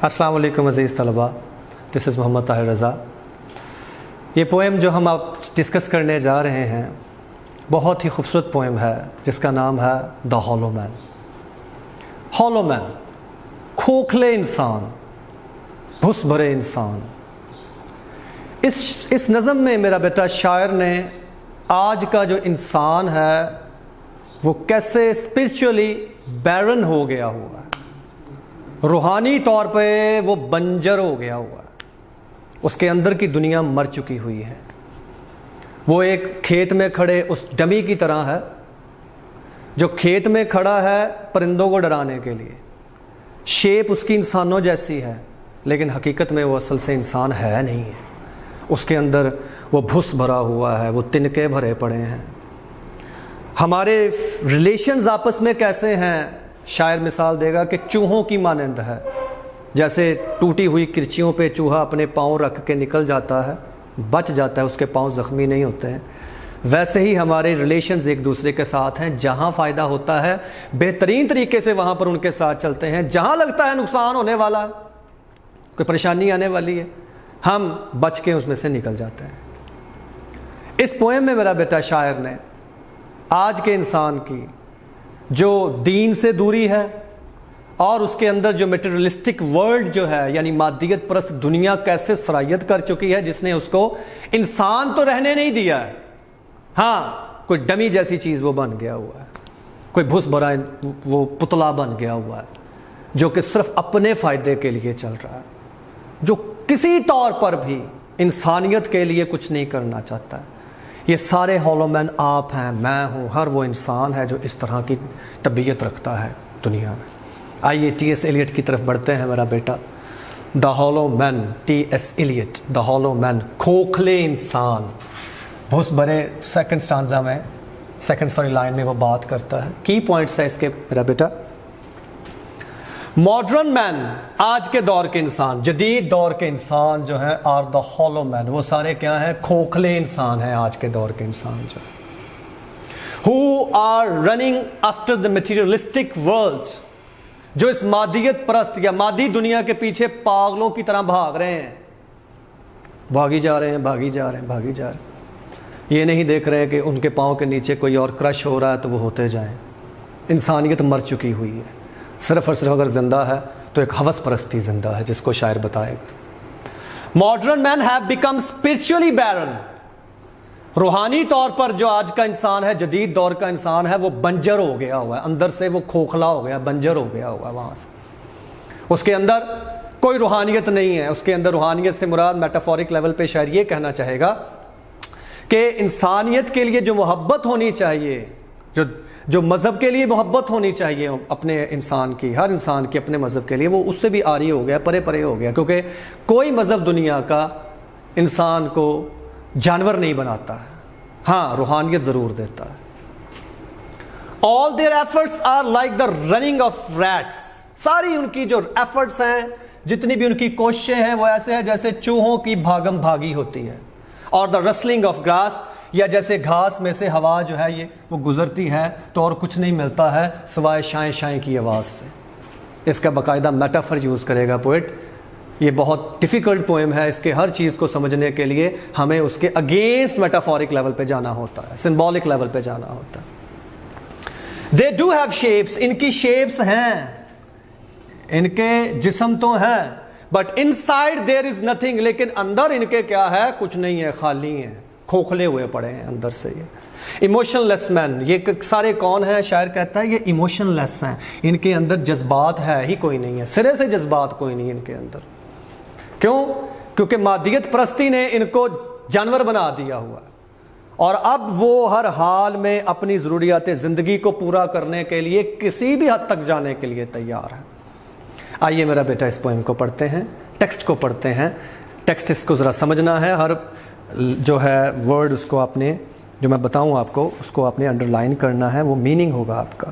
السلام علیکم عزیز طلباء، دس از محمد طاہر رضا۔ یہ پوئم جو ہم آپ ڈسکس کرنے جا رہے ہیں بہت ہی خوبصورت پوئم ہے جس کا نام ہے دا ہالو مین۔ ہالو مین، کھوکھلے انسان، بھس بھرے انسان۔ اس نظم میں میرا بیٹا شاعر نے آج کا جو انسان ہے وہ کیسے اسپرچولی بیرن ہو گیا ہوا ہے، روحانی طور پہ وہ بنجر ہو گیا ہوا ہے، اس کے اندر کی دنیا مر چکی ہوئی ہے۔ وہ ایک کھیت میں کھڑے اس ڈمی کی طرح ہے جو کھیت میں کھڑا ہے پرندوں کو ڈرانے کے لیے۔ شیپ اس کی انسانوں جیسی ہے لیکن حقیقت میں وہ اصل سے انسان ہے نہیں ہے، اس کے اندر وہ بھس بھرا ہوا ہے، وہ تنکے بھرے پڑے ہیں۔ ہمارے ریلیشنز آپس میں کیسے ہیں؟ شاعر مثال دے گا کہ چوہوں کی مانند ہے۔ جیسے ٹوٹی ہوئی کرچیوں پہ چوہا اپنے پاؤں رکھ کے نکل جاتا ہے، بچ جاتا ہے، اس کے پاؤں زخمی نہیں ہوتے ہیں، ویسے ہی ہمارے ریلیشنز ایک دوسرے کے ساتھ ہیں۔ جہاں فائدہ ہوتا ہے بہترین طریقے سے وہاں پر ان کے ساتھ چلتے ہیں، جہاں لگتا ہے نقصان ہونے والا ہے، کوئی پریشانی آنے والی ہے، ہم بچ کے اس میں سے نکل جاتے ہیں۔ اس پوئم میں میرا بیٹا شاعر نے آج کے انسان کی جو دین سے دوری ہے اور اس کے اندر جو میٹیریلسٹک ورلڈ جو ہے یعنی مادیت پرست دنیا کیسے سرایت کر چکی ہے، جس نے اس کو انسان تو رہنے نہیں دیا ہے، ہاں کوئی ڈمی جیسی چیز وہ بن گیا ہوا ہے، کوئی بھس بھرا وہ پتلا بن گیا ہوا ہے جو کہ صرف اپنے فائدے کے لیے چل رہا ہے، جو کسی طور پر بھی انسانیت کے لیے کچھ نہیں کرنا چاہتا ہے۔ یہ سارے ہالو مین آپ ہیں، میں ہوں، ہر وہ انسان ہے جو اس طرح کی طبیعت رکھتا ہے دنیا میں۔ آئیے ٹی ایس ایلیٹ کی طرف بڑھتے ہیں میرا بیٹا۔ دا ہالو مین، ٹی ایس ایلیٹ، دا ہالو مین، کھوکھلے انسان، بھس بھرے۔ سیکنڈ لائن میں وہ بات کرتا ہے، کی پوائنٹس ہے اس کے میرا بیٹا۔ ماڈرن مین، آج کے دور کے انسان، جدید دور کے انسان جو ہیں، آر دا ہالو مین، وہ سارے کیا ہیں؟ کھوکھلے انسان ہیں آج کے دور کے انسان جو who are running after the materialistic world، جو اس مادیت پرست یا مادی دنیا کے پیچھے پاگلوں کی طرح بھاگ رہے ہیں، بھاگی جا رہے ہیں۔ یہ نہیں دیکھ رہے کہ ان کے پاؤں کے نیچے کوئی اور کرش ہو رہا ہے تو وہ ہوتے جائیں۔ انسانیت مر چکی ہوئی ہے، صرف اور صرف اگر زندہ ہے تو ایک ہوس پرستی زندہ ہے جس کو شاعر بتائے گا۔ Modern man have become spiritually barren, روحانی طور پر جو آج کا انسان ہے، جدید دور کا انسان ہے، وہ بنجر ہو گیا ہوا ہے، اندر سے وہ کھوکھلا ہو گیا، بنجر ہو گیا ہوا ہے۔ وہاں سے اس کے اندر کوئی روحانیت نہیں ہے۔ اس کے اندر روحانیت سے مراد میٹافورک لیول پہ شاعر یہ کہنا چاہے گا کہ انسانیت کے لیے جو محبت ہونی چاہیے، جو مذہب کے لیے محبت ہونی چاہیے اپنے انسان کی، ہر انسان کی اپنے مذہب کے لیے، وہ اس سے بھی عاری ہو گیا، پرے ہو گیا، کیونکہ کوئی مذہب دنیا کا انسان کو جانور نہیں بناتا ہے، ہاں روحانیت ضرور دیتا ہے۔ all their efforts are like the running of rats، ساری ان کی جو ایفرٹس ہیں، جتنی بھی ان کی کوششیں ہیں، وہ ایسے ہیں جیسے چوہوں کی بھاگم بھاگی ہوتی ہے، اور the rustling of grass، یا جیسے گھاس میں سے ہوا جو ہے یہ وہ گزرتی ہے تو اور کچھ نہیں ملتا ہے سوائے شائیں شائیں کی آواز سے۔ اس کا باقاعدہ میٹافر یوز کرے گا پوئٹ۔ یہ بہت ڈیفیکلٹ پوئم ہے، اس کے ہر چیز کو سمجھنے کے لیے ہمیں اس کے اگینسٹ میٹافورک لیول پہ جانا ہوتا ہے، سمبولک لیول پہ جانا ہوتا ہے۔ دے ڈو ہیو شیپس، ان کی شیپس ہیں، ان کے جسم تو ہیں، but in side there is nothing, لیکن اندر ان کے کیا ہے؟ کچھ نہیں ہے، خالی ہیں، کھوکھلے ہوئے پڑے ہیں اندر سے۔ یہ ایموشن لیس مین، یہ سارے کون ہیں؟ شاعر کہتا ہے یہ ایموشن لیس ہیں، ان کے اندر جذبات ہے ہی کوئی نہیں ہے، سرے سے جذبات کوئی نہیں ان کے اندر۔ کیوں؟ کیونکہ مادیت پرستی نے ان کو جانور بنا دیا ہوا ہے، اور اب وہ ہر حال میں اپنی ضروریات زندگی کو پورا کرنے کے لیے کسی بھی حد تک جانے کے لیے تیار ہے۔ آئیے میرا بیٹا اس پوئم کو پڑھتے ہیں، ٹیکسٹ کو پڑھتے ہیں۔ ٹیکسٹ اس کو ذرا سمجھنا ہے، ہر جو ہے ورڈ اس کو آپ نے، جو میں بتاؤں آپ کو، اس کو آپ نے انڈر لائن کرنا ہے، وہ میننگ ہوگا آپ کا۔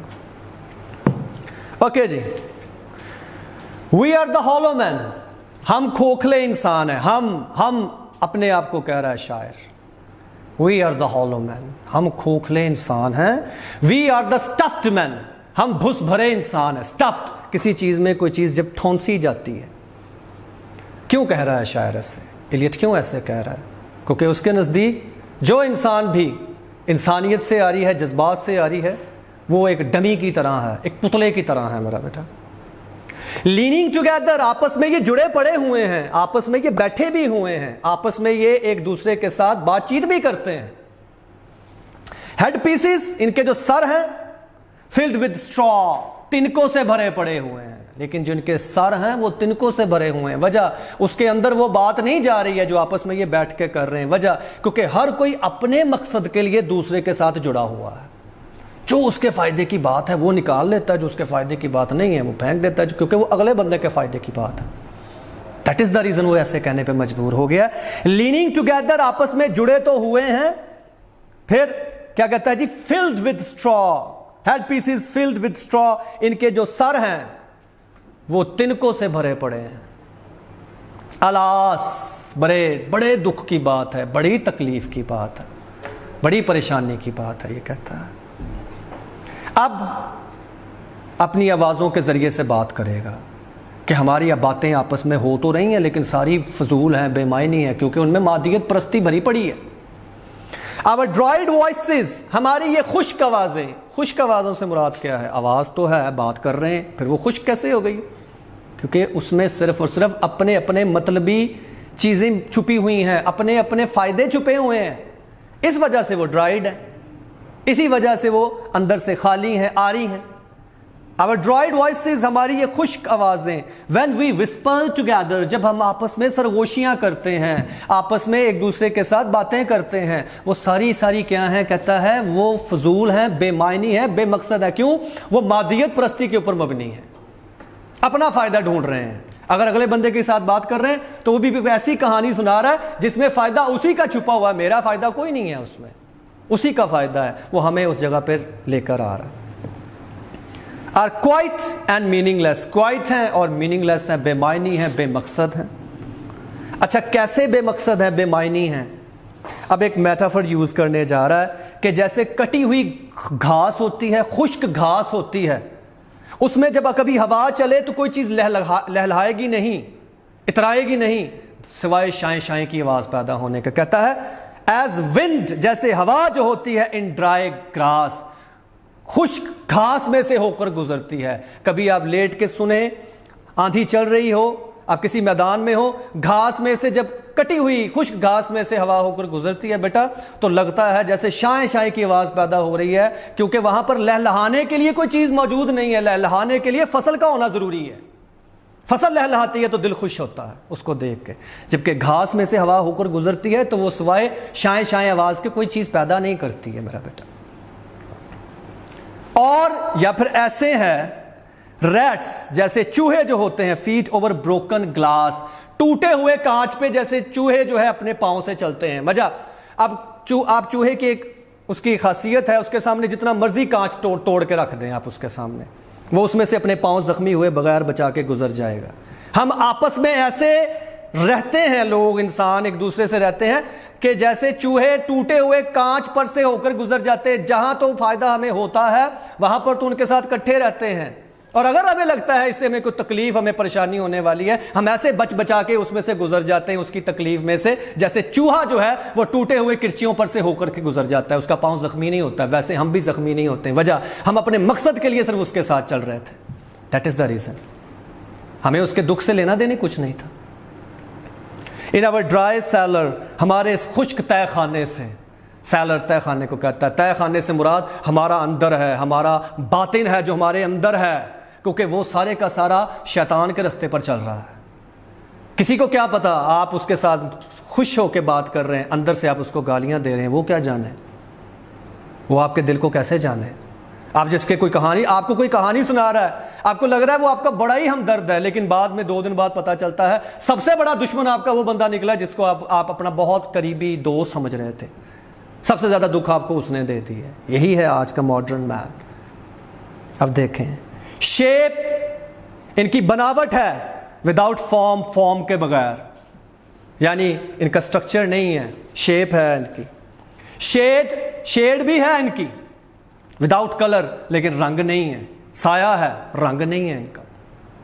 Okay G, we are the ہالو مین، ہم کھوکھلے انسان ہیں، ہم اپنے آپ کو کہہ رہا ہے شاعر، وی آر دا ہالو مین، ہم کھوکھلے انسان ہیں۔ وی آر دا اسٹفڈ مین، ہم بھس بھرے انسان ہیں۔ اسٹفڈ، کسی چیز میں کوئی چیز جب ٹھونسی جاتی ہے کیوں کہہ رہا ہے شاعر ایسے؟ ایلیٹ کیوں ایسے کہہ رہا ہے؟ کیونکہ اس کے نزدیک جو انسان بھی انسانیت سے آ رہی ہے، جذبات سے آ رہی ہے، وہ ایک ڈمی کی طرح ہے، ایک پتلے کی طرح ہے میرا بیٹا۔ لیننگ ٹوگیدر، آپس میں یہ جڑے پڑے ہوئے ہیں، آپس میں یہ بیٹھے بھی ہوئے ہیں، آپس میں یہ ایک دوسرے کے ساتھ بات چیت بھی کرتے ہیں۔ ہیڈ پیسز، ان کے جو سر ہیں، فلڈ ود اسٹرا، تنکوں سے بھرے پڑے ہوئے ہیں، لیکن جن کے سر ہیں وہ تنکوں سے بھرے ہوئے ہیں۔ وجہ اس کے اندر وہ بات نہیں جا رہی ہے جو آپس میں یہ بیٹھ کے کر رہے ہیں۔ وجہ کیونکہ ہر کوئی اپنے مقصد کے لیے دوسرے کے ساتھ جڑا ہوا ہے۔ جو اس کے فائدے کی بات ہے وہ نکال لیتا ہے، جو اس کے فائدے کی بات نہیں ہے وہ پھینک دیتا ہے، کیونکہ وہ اگلے بندے کے فائدے کی بات ہے۔ دیٹ از دا ریزن وہ ایسے کہنے پہ مجبور ہو گیا۔ لیننگ ٹوگیدر، آپس میں جڑے تو ہوئے ہیں، پھر کیا کہتا ہے جی؟ Filled with straw, head pieces filled with straw, ان کے جو سر ہیں وہ تنکوں سے بھرے پڑے ہیں۔ الاس، بڑے دکھ کی بات ہے، بڑی تکلیف کی بات ہے، بڑی پریشانی کی بات ہے، یہ کہتا ہے۔ اب اپنی آوازوں کے ذریعے سے بات کرے گا کہ ہماری باتیں آپس میں ہو تو رہی ہیں لیکن ساری فضول ہیں، بے معنی ہیں، کیونکہ ان میں مادیت پرستی بھری پڑی ہے۔ Our dried voices، ہماری یہ خشک آوازیں، خشک آوازوں سے مراد کیا ہے؟ آواز تو ہے، بات کر رہے ہیں، پھر وہ خشک کیسے ہو گئی؟ کیونکہ اس میں صرف اور صرف اپنے اپنے مطلبی چیزیں چھپی ہوئی ہیں، اپنے اپنے فائدے چھپے ہوئے ہیں، اس وجہ سے وہ ڈرائیڈ ہے، اسی وجہ سے وہ اندر سے خالی ہیں، آری ہیں۔ Our dried voices، ہماری یہ خشک آوازیں، when we whisper together، جب ہم آپس میں سرگوشیاں کرتے ہیں، آپس میں ایک دوسرے کے ساتھ باتیں کرتے ہیں، وہ ساری کیا ہیں؟ کہتا ہے وہ فضول ہیں، بے معنی ہے، بے مقصد ہے۔ کیوں؟ وہ مادیت پرستی کے اوپر مبنی ہے، اپنا فائدہ ڈھونڈ رہے ہیں۔ اگر اگلے بندے کے ساتھ بات کر رہے ہیں تو وہ بھی ایسی کہانی سنا رہا ہے جس میں فائدہ اسی کا چھپا ہوا ہے، میرا فائدہ کوئی نہیں ہے اس میں، اسی کا فائدہ ہے، وہ ہمیں اس جگہ پہ لے کر آ رہا ہے۔ are quite and meaningless، quite ہیں اور meaningless ہیں، بے معنی ہیں، بے مقصد ہیں۔ اچھا کیسے بے مقصد ہیں، بے معنی ہیں؟ اب ایک میٹافر یوز کرنے جا رہا ہے کہ جیسے کٹی ہوئی گھاس ہوتی ہے، خشک گھاس ہوتی ہے، اس میں جب کبھی ہوا چلے تو کوئی چیز لہلہائے گی نہیں، اترائے گی نہیں، سوائے شائیں شائیں کی آواز پیدا ہونے کا۔ کہتا ہے ایز ونڈ، جیسے ہوا جو ہوتی ہے، ان ڈرائی گراس، خشک گھاس میں سے ہو کر گزرتی ہے۔ کبھی آپ لیٹ کے سنیں، آندھی چل رہی ہو، آپ کسی میدان میں ہو، گھاس میں سے جب کٹی ہوئی خشک گھاس میں سے ہوا ہو کر گزرتی ہے بیٹا، تو لگتا ہے جیسے شائیں شائیں کی آواز پیدا ہو رہی ہے، کیونکہ وہاں پر لہلہانے کے لیے کوئی چیز موجود نہیں ہے۔ لہلہانے کے لیے فصل کا ہونا ضروری ہے، فصل لہلہاتی ہے تو دل خوش ہوتا ہے اس کو دیکھ کے، جبکہ گھاس میں سے ہوا ہو کر گزرتی ہے تو وہ سوائے شائیں شائیں آواز کے کوئی چیز پیدا نہیں کرتی ہے میرا بیٹا۔ اور یا پھر ایسے ہیں ریٹس، جیسے چوہے جو ہوتے ہیں، فیٹ اوور بروکن گلاس، ٹوٹے ہوئے کانچ پہ جیسے چوہے جو ہے اپنے پاؤں سے چلتے ہیں۔ وجہ اب آپ چوہے کی ایک اس کی خاصیت ہے، اس کے سامنے جتنا مرضی کانچ توڑ کے رکھ دیں آپ اس کے سامنے، وہ اس میں سے اپنے پاؤں زخمی ہوئے بغیر بچا کے گزر جائے گا۔ ہم آپس میں ایسے رہتے ہیں، لوگ انسان ایک دوسرے سے رہتے ہیں کہ جیسے چوہے ٹوٹے ہوئے کانچ پر سے ہو کر گزر جاتے ہیں، جہاں تو فائدہ ہمیں ہوتا ہے وہاں پر تو ان کے ساتھ کٹھے رہتے ہیں، اور اگر ہمیں لگتا ہے اس سے ہمیں کوئی تکلیف، ہمیں پریشانی ہونے والی ہے، ہم ایسے بچا کے اس میں سے گزر جاتے ہیں، اس کی تکلیف میں سے، جیسے چوہا جو ہے وہ ٹوٹے ہوئے کرچیوں پر سے ہو کر کے گزر جاتا ہے، اس کا پاؤں زخمی نہیں ہوتا، ویسے ہم بھی زخمی نہیں ہوتے ہیں۔ وجہ ہم اپنے مقصد کے لیے صرف اس کے ساتھ چل رہے تھے، دیٹ از دا ریزن، ہمیں اس کے دکھ سے لینا دینے کچھ نہیں تھا۔ ان our dry cellar، ہمارے اس خشک تہ خانے سے، سیلر تہ خانے کو کہتا ہے، تہ خانے سے مراد ہمارا اندر ہے، ہمارا باطن ہے جو ہمارے اندر ہے، کیونکہ وہ سارے کا سارا شیطان کے رستے پر چل رہا ہے۔ کسی کو کیا پتا آپ اس کے ساتھ خوش ہو کے بات کر رہے ہیں، اندر سے آپ اس کو گالیاں دے رہے ہیں، وہ کیا جانے، وہ آپ کے دل کو کیسے جانے؟ آپ جس کے کوئی کہانی، آپ کو کوئی کہانی سنا رہا ہے، آپ کو لگ رہا ہے وہ آپ کا بڑا ہی ہمدرد ہے، لیکن بعد میں 2 دن بعد پتا چلتا ہے سب سے بڑا دشمن آپ کا وہ بندہ نکلا جس کو آپ اپنا بہت قریبی دوست سمجھ رہے تھے، سب سے زیادہ دکھ آپ کو اس نے دے دی ہے۔ یہی ہے آج کا ماڈرن مین۔ اب دیکھیں شیپ، ان کی بناوٹ ہے وداؤٹ فارم، فارم کے بغیر، یعنی ان کا سٹرکچر نہیں ہے، شیپ ہے ان کی، شیڈ بھی ہے ان کی وداؤٹ کلر، لیکن رنگ نہیں ہے، سایہ ہے، رنگ نہیں ہے ان کا۔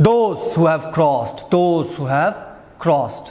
Those who have crossed,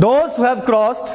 Those who have crossed,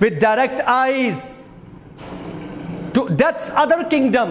with direct eyes to death's other kingdom,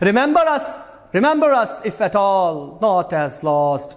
remember us if at all not as lost,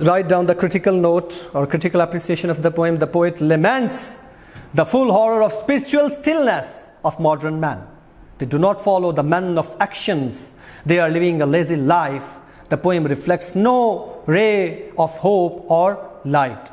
Write down the critical note or critical appreciation of the poem. The poet laments the full horror of spiritual stillness of modern man. They do not follow the men of actions. They are living a lazy life. The poem reflects no ray of hope or light.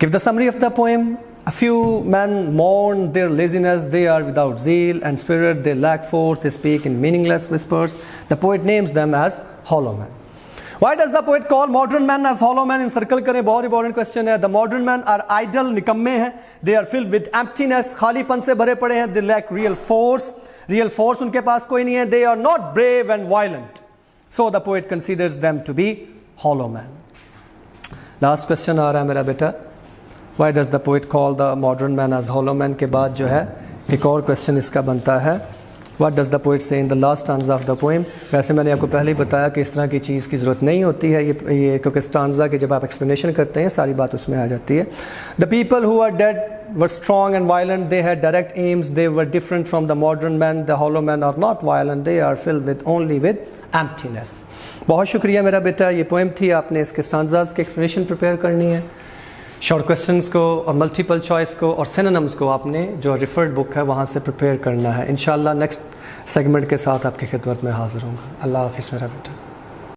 Give the summary of the poem. A few men mourn their laziness. They are without zeal and spirit. They lack force. They speak in meaningless whispers. The poet names them as hollow men. Why does the poet call modern men as hollow men? In circle کریں, بہت important question ہے. The modern men are idle, نکمے ہیں. They are filled with emptiness, خالی پن سے بھرے پڑے ہیں. They lack real force ان کے پاس کوئی نہیں ہے. They are not brave and violent. So the poet considers them to be hollow men. Last question آ رہا ہے میرا بیٹا. Why does the poet call the modern man as hollow men کے بعد جو ہے ایک اور question اس کا بنتا ہے. What does the poet say in the last stanza of the poem? ویسے میں نے آپ کو پہلے ہی بتایا کہ اس طرح کی چیز کی ضرورت نہیں ہوتی ہے یہ کیونکہ stanza کی جب آپ ایکسپلینیشن کرتے ہیں ساری بات اس میں آ جاتی ہے. The people who are dead were strong and violent. They had direct aims. They were different from the modern men. The hollow men are not violent. They are filled with only with emptiness. بہت شکریہ میرا بیٹا. یہ poem تھی. آپ نے اس کے stanzas کی explanation prepare کرنی ہے. شارٹ کویسچنس کو اور ملٹیپل چوائس کو اور سینونمز کو آپ نے جو ریفرڈ بک ہے وہاں سے پریپیئر کرنا ہے. انشاءاللہ نیکسٹ سیگمنٹ کے ساتھ آپ کی خدمت میں حاضر ہوں گا. اللہ حافظ میرا بیٹا.